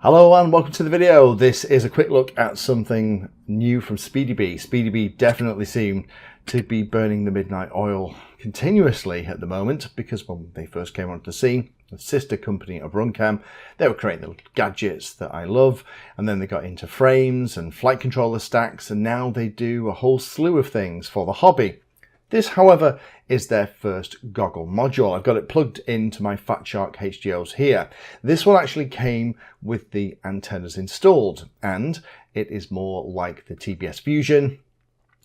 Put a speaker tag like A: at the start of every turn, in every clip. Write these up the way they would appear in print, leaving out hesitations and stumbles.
A: Hello and welcome to the video. This is a quick look at something new from Speedybee. Speedybee definitely seem to be burning the midnight oil continuously at the moment because when they first came onto the scene, the sister company of Runcam, they were creating the little gadgets that I love, and then they got into frames and flight controller stacks, and now they do a whole slew of things for the hobby. This, however, is their first Goggle module. I've got it plugged into my Fat Shark HDOs here. This one actually came with the antennas installed, and it is more like the TBS Fusion,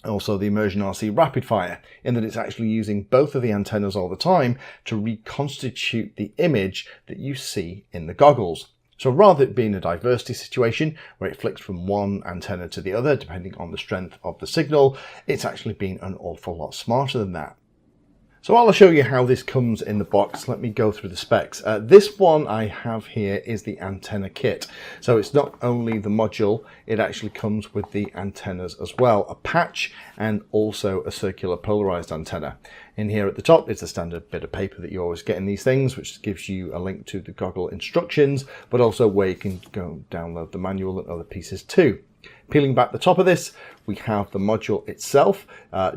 A: also the Immersion RC Rapid Fire, in that it's actually using both of the antennas all the time to reconstitute the image that you see in the goggles. So rather than being a diversity situation where it flicks from one antenna to the other depending on the strength of the signal, it's actually been an awful lot smarter than that. So I'll show you how this comes in the box. Let me go through the specs. This one I have here is the antenna kit. So it's not only the module, it actually comes with the antennas as well, a patch and also a circular polarized antenna. In here at the top is the standard bit of paper that you always get in these things, which gives you a link to the Goggle instructions, but also where you can go download the manual and other pieces too. Peeling back the top of this, we have the module itself,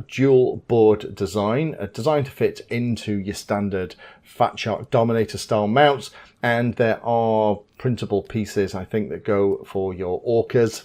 A: dual board design, designed to fit into your standard Fat Shark Dominator style mounts, and there are printable pieces I think that go for your Orcas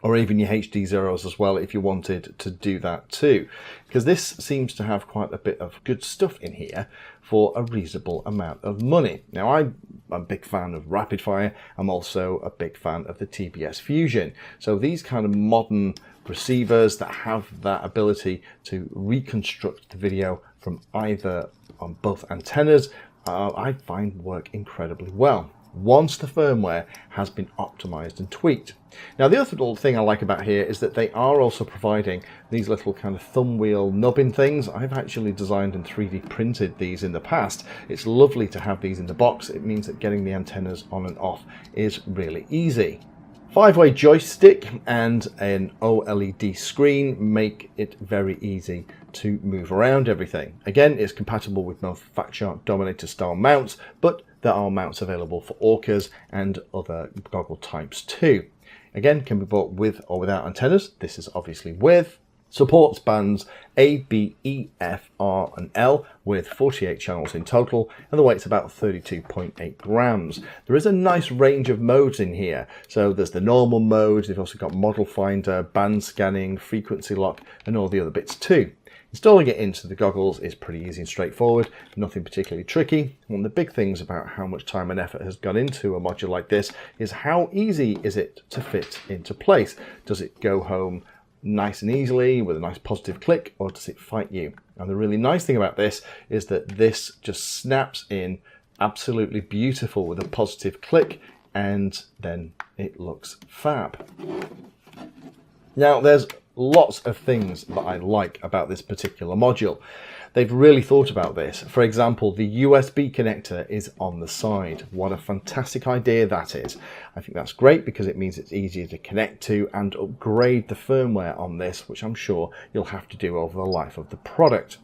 A: or even your HD Zeros as well if you wanted to do that too, because this seems to have quite a bit of good stuff in here for a reasonable amount of money. Now I'm a big fan of Rapid Fire, I'm also a big fan of the TBS Fusion, so these kind of modern receivers that have that ability to reconstruct the video from either on both antennas, I find work incredibly well once the firmware has been optimized and tweaked. Now the other little thing I like about here is that they are also providing these little kind of thumb wheel nubbin things. I've actually designed and 3D printed these in the past. It's lovely to have these in the box. It means that getting the antennas on and off is really easy. 5-way joystick and an OLED screen make it very easy to move around everything. Again, it's compatible with both Fat Shark Dominator style mounts, but there are mounts available for Orcas and other goggle types too. Again, can be bought with or without antennas. This is obviously with. Supports bands A, B, E, F, R and L with 48 channels in total, and the weight's about 32.8 grams. There is a nice range of modes in here. So there's the normal mode, they've also got model finder, band scanning, frequency lock and all the other bits too. Installing it into the goggles is pretty easy and straightforward, nothing particularly tricky. One of the big things about how much time and effort has gone into a module like this is how easy is it to fit into place. Does it go home nice and easily with a nice positive click, or does it fight you? And the really nice thing about this is that this just snaps in absolutely beautiful with a positive click, and then it looks fab. Now there's lots of things that I like about this particular module. They've really thought about this. For example, the USB connector is on the side. What a fantastic idea that is. I think that's great because it means it's easier to connect to and upgrade the firmware on this, which I'm sure you'll have to do over the life of the product.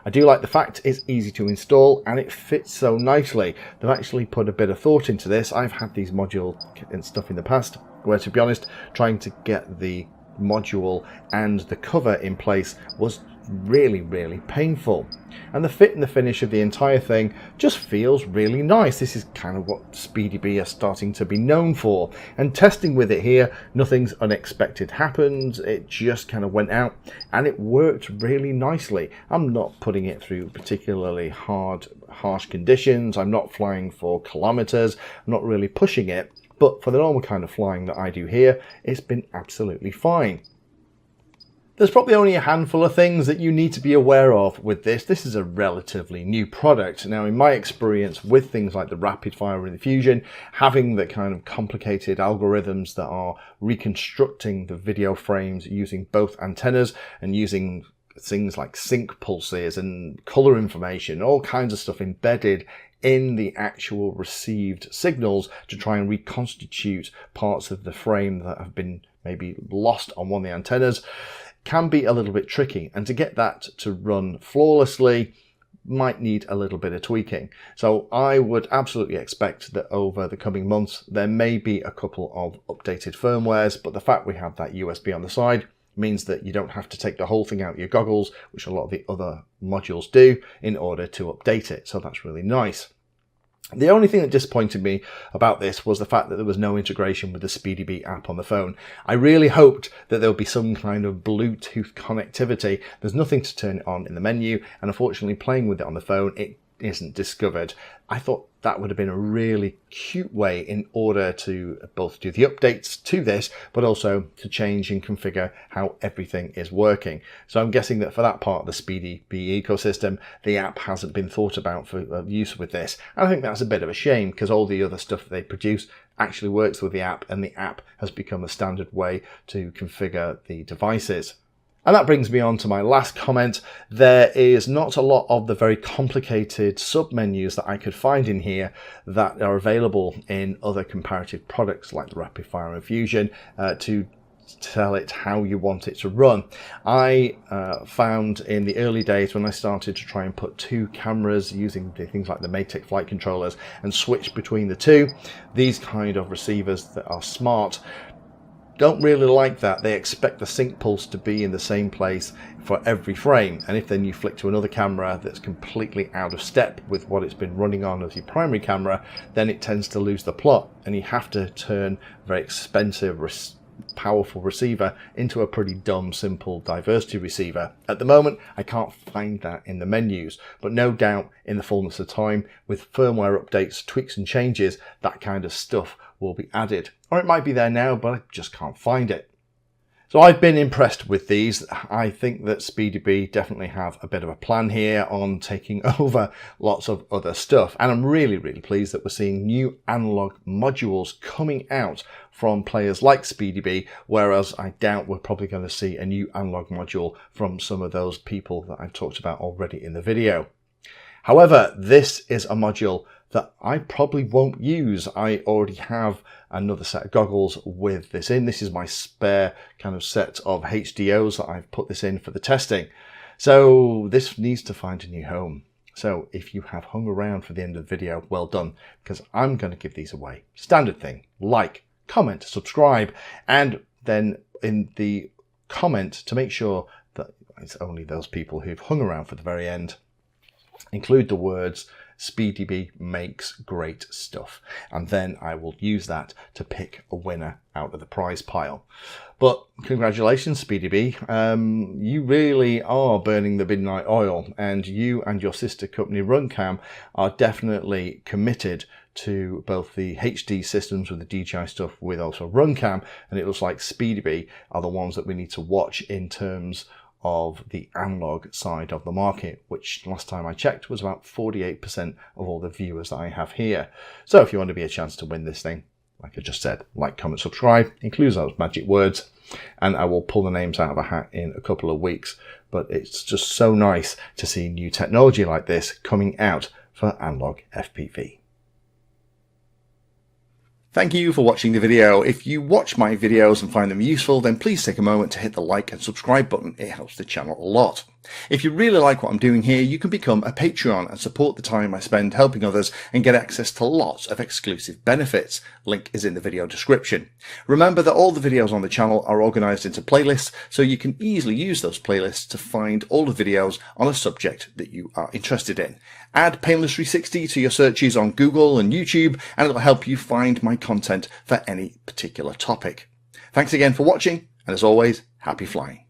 A: I do like the fact it's easy to install and it fits so nicely. They've actually put a bit of thought into this. I've had these module and stuff in the past where, to be honest, trying to get the module and the cover in place was really painful, and the fit and the finish of the entire thing just feels really nice. This is kind of what Speedybee are starting to be known for, and testing with it here, nothing's unexpected happened. It just kind of went out and it worked really nicely. I'm not putting it through particularly harsh conditions, I'm not flying for kilometers, I'm not really pushing it, but for the normal kind of flying that I do here, it's been absolutely fine. There's probably only a handful of things that you need to be aware of with this. This is a relatively new product. Now, in my experience with things like the Rapid Fire and the Fusion, having the kind of complicated algorithms that are reconstructing the video frames using both antennas and using things like sync pulses and color information, all kinds of stuff embedded in the actual received signals to try and reconstitute parts of the frame that have been maybe lost on one of the antennas, can be a little bit tricky. And to get that to run flawlessly, might need a little bit of tweaking. So I would absolutely expect that over the coming months there may be a couple of updated firmwares, but the fact we have that USB on the side means that you don't have to take the whole thing out of your goggles, which a lot of the other modules do, in order to update it. So that's really nice. The only thing that disappointed me about this was the fact that there was no integration with the Speedybee app on the phone. I really hoped that there would be some kind of Bluetooth connectivity. There's nothing to turn it on in the menu, and unfortunately playing with it on the phone, it isn't discovered. I thought that would have been a really cute way in order to both do the updates to this, but also to change and configure how everything is working. So I'm guessing that for that part of the Speedybee ecosystem, the app hasn't been thought about for use with this. And I think that's a bit of a shame, because all the other stuff they produce actually works with the app, and the app has become a standard way to configure the devices. And that brings me on to my last comment. There is not a lot of the very complicated sub-menus that I could find in here that are available in other comparative products like the Rapid Fire Infusion to tell it how you want it to run. I found in the early days when I started to try and put two cameras using things like the Maytech flight controllers and switch between the two, these kind of receivers that are smart don't really like that. They expect the sync pulse to be in the same place for every frame, and if then you flick to another camera that's completely out of step with what it's been running on as your primary camera, then it tends to lose the plot, and you have to turn a very expensive powerful receiver into a pretty dumb simple diversity receiver. At the moment I can't find that in the menus, but no doubt in the fullness of time, with firmware updates, tweaks and changes, that kind of stuff will be added. Or it might be there now, but I just can't find it. So I've been impressed with these. I think that Speedybee definitely have a bit of a plan here on taking over lots of other stuff. And I'm really, really pleased that we're seeing new analog modules coming out from players like Speedybee, whereas I doubt we're probably going to see a new analog module from some of those people that I've talked about already in the video. However, this is a module that I probably won't use. I already have another set of goggles with this in. This is my spare kind of set of HDOs that I've put this in for the testing. So this needs to find a new home. So if you have hung around for the end of the video, well done, because I'm going to give these away. Standard thing, like, comment, subscribe, and then in the comment, to make sure that it's only those people who've hung around for the very end, include the words Speedybee makes great stuff, and then I will use that to pick a winner out of the prize pile. But congratulations, Speedybee. You really are burning the midnight oil, and you and your sister company Runcam are definitely committed to both the HD systems with the DJI stuff with also Runcam, and it looks like Speedybee are the ones that we need to watch in terms of the analog side of the market, which last time I checked was about 48% of all the viewers that I have here. So if you want to be a chance to win this thing, like I just said, like, comment, subscribe, includes those magic words, and I will pull the names out of a hat in a couple of weeks. But it's just so nice to see new technology like this coming out for analog FPV. Thank you for watching the video. If you watch my videos and find them useful, then please take a moment to hit the like and subscribe button. It helps the channel a lot. If you really like what I'm doing here, you can become a Patreon and support the time I spend helping others and get access to lots of exclusive benefits. Link is in the video description. Remember that all the videos on the channel are organized into playlists, so you can easily use those playlists to find all the videos on a subject that you are interested in. Add Painless 360 to your searches on Google and YouTube, and it'll help you find my content for any particular topic. Thanks again for watching, and as always, happy flying.